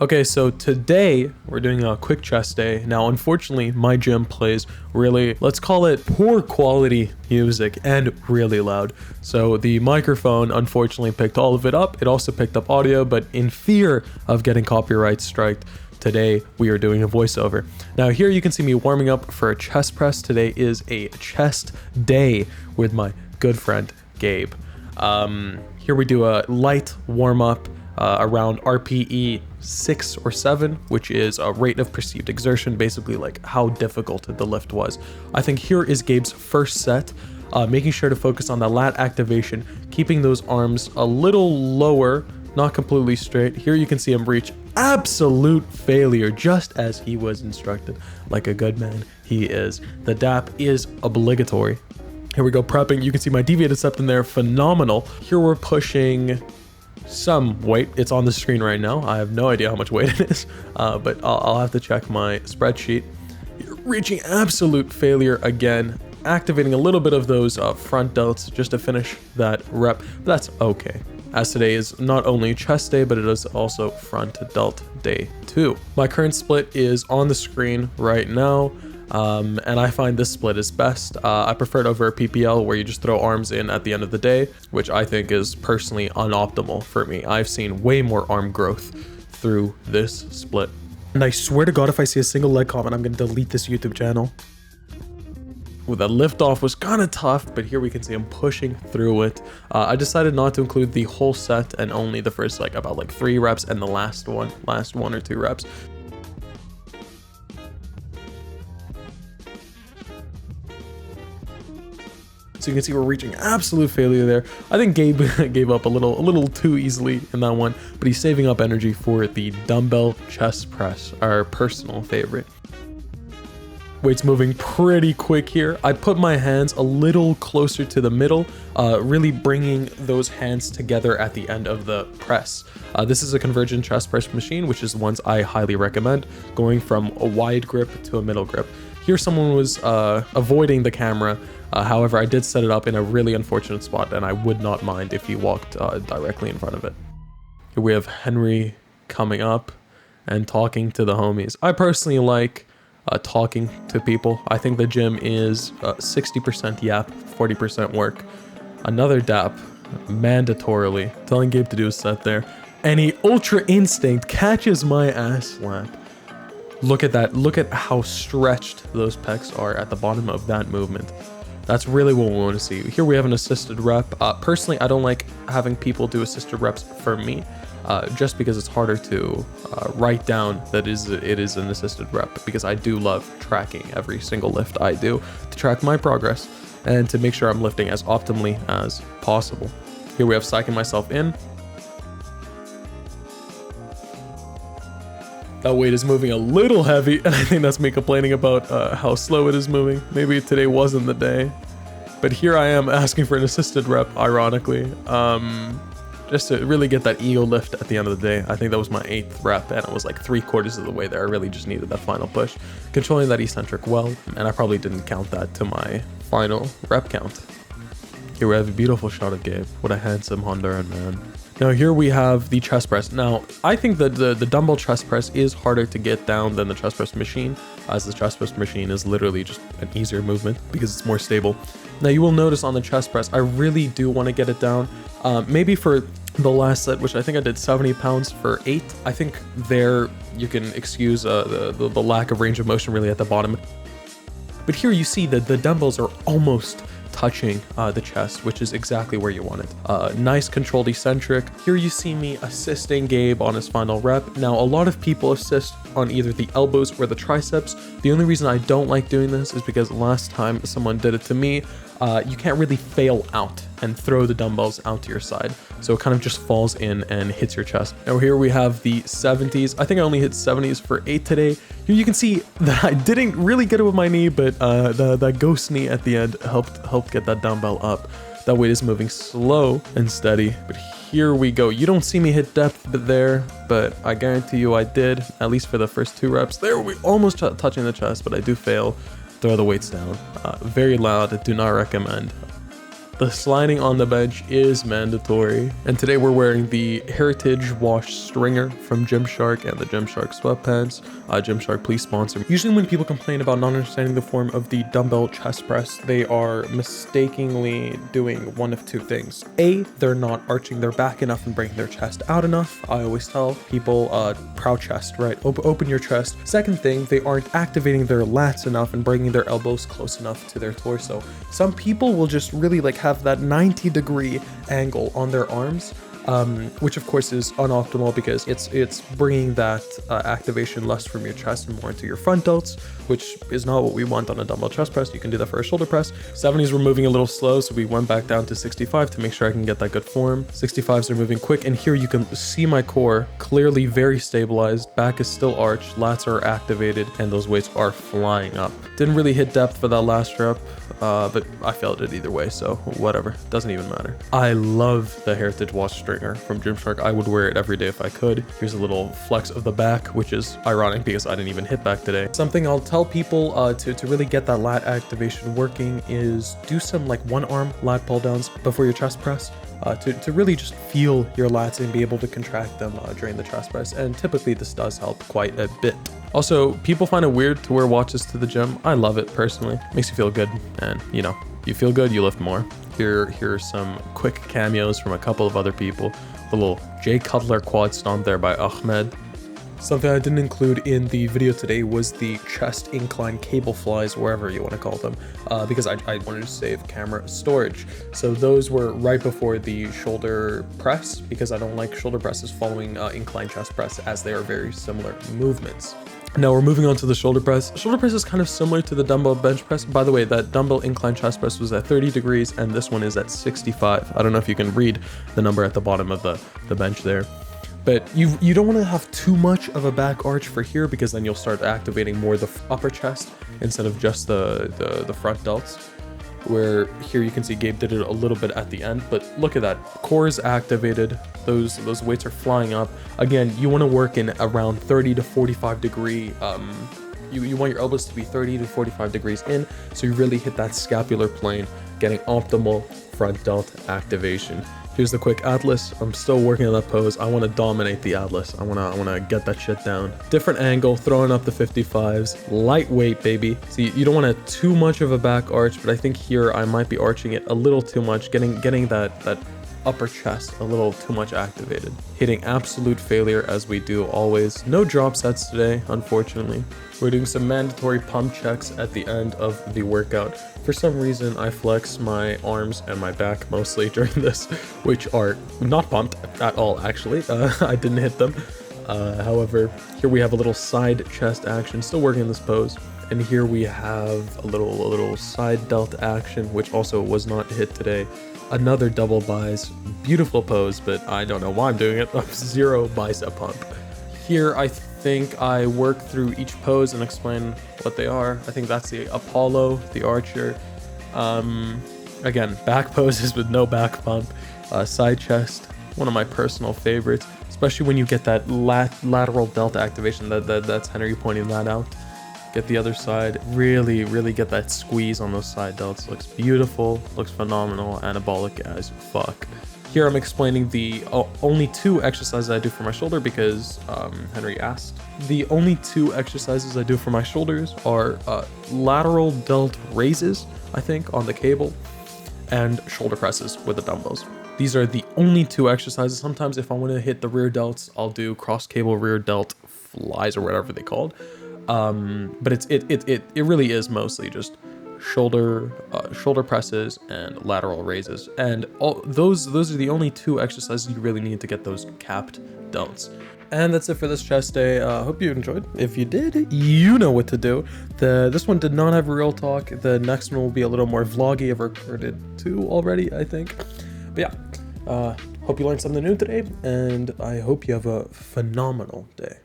Okay, so today we're doing a quick chest day. Now, unfortunately, my gym plays really, let's call it poor quality music and really loud. So the microphone unfortunately picked all of it up. It also picked up audio, but in fear of getting copyright striked, today we are doing a voiceover. Now here you can see me warming up for a chest press. Today is a chest day with my good friend, Gabe. Here we do a light warm up around RPE 6 or 7, which is a rate of perceived exertion, basically like how difficult the lift was. I think here is Gabe's first set, making sure to focus on the lat activation, keeping those arms a little lower, not completely straight. Here you can see him reach absolute failure, just as he was instructed. Like a good man he is. The DAP is obligatory. Here we go, prepping. You can see my deviated septum there, phenomenal. Here we're pushing some weight. It's on the screen right now. I have no idea how much weight it is, but I'll have to check my spreadsheet. Reaching absolute failure again, activating a little bit of those front delts just to finish that rep, but that's okay, as today is not only chest day, but it is also front delt day 2. My current split is on the screen right now. And I find this split is best. I prefer it over a PPL where you just throw arms in at the end of the day, which I think is personally unoptimal for me. I've seen way more arm growth through this split. And I swear to God, if I see a single leg comment, I'm going to delete this YouTube channel. Well, the lift off was kind of tough, but here we can see him pushing through it. I decided not to include the whole set and only the first about 3 reps and the last one or 2 reps. So you can see we're reaching absolute failure there. I think Gabe gave up a little too easily in that one, but he's saving up energy for the dumbbell chest press, our personal favorite. Weight's moving pretty quick here. I put my hands a little closer to the middle, really bringing those hands together at the end of the press. This is a convergent chest press machine, which is the ones I highly recommend, going from a wide grip to a middle grip. Here someone was avoiding the camera. However, I did set it up in a really unfortunate spot, and I would not mind if he walked directly in front of it. Here we have Henry coming up and talking to the homies. I personally like talking to people. I think the gym is 60% yap, 40% work. Another DAP, mandatorily, telling Gabe to do a set there. And he Ultra Instinct catches my ass slap. Look at that. Look at how stretched those pecs are at the bottom of that movement. That's really what we want to see. Here we have an assisted rep. Personally, I don't like having people do assisted reps for me, just because it's harder to write down that it is an assisted rep, because I do love tracking every single lift I do to track my progress and to make sure I'm lifting as optimally as possible. Here we have psyching myself in. That weight is moving a little heavy, and I think that's me complaining about how slow it is moving. Maybe today wasn't the day. But here I am asking for an assisted rep, ironically, just to really get that ego lift at the end of the day. I think that was my 8th rep, and it was like 3/4 of the way there. I really just needed that final push. Controlling that eccentric well, and I probably didn't count that to my final rep count. Here we have a beautiful shot of Gabe. What a handsome Honduran man. Now here we have the chest press. Now I think that the dumbbell chest press is harder to get down than the chest press machine, as the chest press machine is literally just an easier movement because it's more stable. Now you will notice on the chest press, I really do want to get it down. Maybe for the last set, which I think I did 70 pounds for 8. I think there you can excuse the lack of range of motion really at the bottom. But here you see that the dumbbells are almost touching the chest, which is exactly where you want it. Nice controlled eccentric. Here you see me assisting Gabe on his final rep. Now a lot of people assist on either the elbows or the triceps. The only reason I don't like doing this is because last time someone did it to me, you can't really fail out and throw the dumbbells out to your side, so it kind of just falls in and hits your chest. Now here we have the 70s. I think I only hit 70s for 8 today. Here you can see that I didn't really get it with my knee, but that ghost knee at the end helped get that dumbbell up. That weight is moving slow and steady, but here we go. You don't see me hit depth there, but I guarantee you I did, at least for the first 2 reps. There we almost touching the chest, but I do fail. Throw the weights down. Very loud, do not recommend. The sliding on the bench is mandatory. And today we're wearing the Heritage Wash Stringer from Gymshark and the Gymshark sweatpants. Gymshark, please sponsor me. Usually when people complain about not understanding the form of the dumbbell chest press, they are mistakenly doing one of two things. A, they're not arching their back enough and bringing their chest out enough. I always tell people, proud chest, right? Open your chest. Second thing, they aren't activating their lats enough and bringing their elbows close enough to their torso. Some people will just really like have that 90-degree angle on their arms, which of course is unoptimal because it's bringing that activation less from your chest and more into your front delts, which is not what we want on a dumbbell chest press. You can do that for a shoulder press. 70s were moving a little slow, so we went back down to 65 to make sure I can get that good form. 65s are moving quick, and here you can see my core clearly very stabilized. Back is still arched, lats are activated, and those weights are flying up. Didn't really hit depth for that last rep, but I failed it either way, so whatever, doesn't even matter. I love the Heritage Wash Stringer from Gymshark. I would wear it every day if I could. Here's a little flex of the back, which is ironic because I didn't even hit back today. Something I'll tell people to really get that lat activation working is do some like one arm lat pull downs before your chest press. To really just feel your lats and be able to contract them during the chest press, and typically this does help quite a bit. Also, people find it weird to wear watches to the gym. I love it personally. Makes you feel good, and you know, you feel good, you lift more. Here are some quick cameos from a couple of other people. The little Jay Cutler quad stomp there by Ahmed. Something I didn't include in the video today was the chest incline cable flies, wherever you want to call them, because I wanted to save camera storage. So those were right before the shoulder press, because I don't like shoulder presses following incline chest press, as they are very similar movements. Now we're moving on to the shoulder press. Shoulder press is kind of similar to the dumbbell bench press. By the way, that dumbbell incline chest press was at 30 degrees and this one is at 65. I don't know if you can read the number at the bottom of the bench there. But you don't want to have too much of a back arch for here, because then you'll start activating more the upper chest instead of just the front delts. Where here you can see Gabe did it a little bit at the end, but look at that. Core is activated. Those weights are flying up. Again, you want to work in around 30 to 45 degree. You want your elbows to be 30 to 45 degrees in, so you really hit that scapular plane, getting optimal front delt activation. Here's the quick Atlas. I'm still working on that pose. I want to dominate the Atlas. I want to get that shit down. Different angle, throwing up the 55s. Lightweight, baby. See, you don't want too much of a back arch, but I think here I might be arching it a little too much, getting that upper chest a little too much activated. Hitting absolute failure as we do always. No drop sets today, unfortunately. We're doing some mandatory pump checks at the end of the workout. For some reason, I flex my arms and my back mostly during this, which are not pumped at all, actually. I didn't hit them. However, here we have a little side chest action, still working in this pose. And here we have a little side delt action, which also was not hit today. Another double bis, beautiful pose, but I don't know why I'm doing it. Zero bicep pump. Here, I think I work through each pose and explain what they are. I think that's the Apollo, the Archer. Again, back poses with no back pump. Side chest, one of my personal favorites, especially when you get that lateral delta activation. That's Henry pointing that out. Get the other side, really get that squeeze on those side delts. Looks beautiful, looks phenomenal, anabolic as fuck. Here I'm explaining the only two exercises I do for my shoulder, because Henry asked. The only two exercises I do for my shoulders are lateral delt raises, I think, on the cable, and shoulder presses with the dumbbells. These are the only two exercises. Sometimes if I want to hit the rear delts, I'll do cross cable rear delt flies or whatever they called. But it really is mostly just shoulder presses and lateral raises, and all those are the only two exercises you really need to get those capped delts. And that's it for this chest day. Hope you enjoyed. If you did, you know what to do. This one did not have real talk. The next one will be a little more vloggy. I've recorded 2 already, I think. But yeah, hope you learned something new today, and I hope you have a phenomenal day.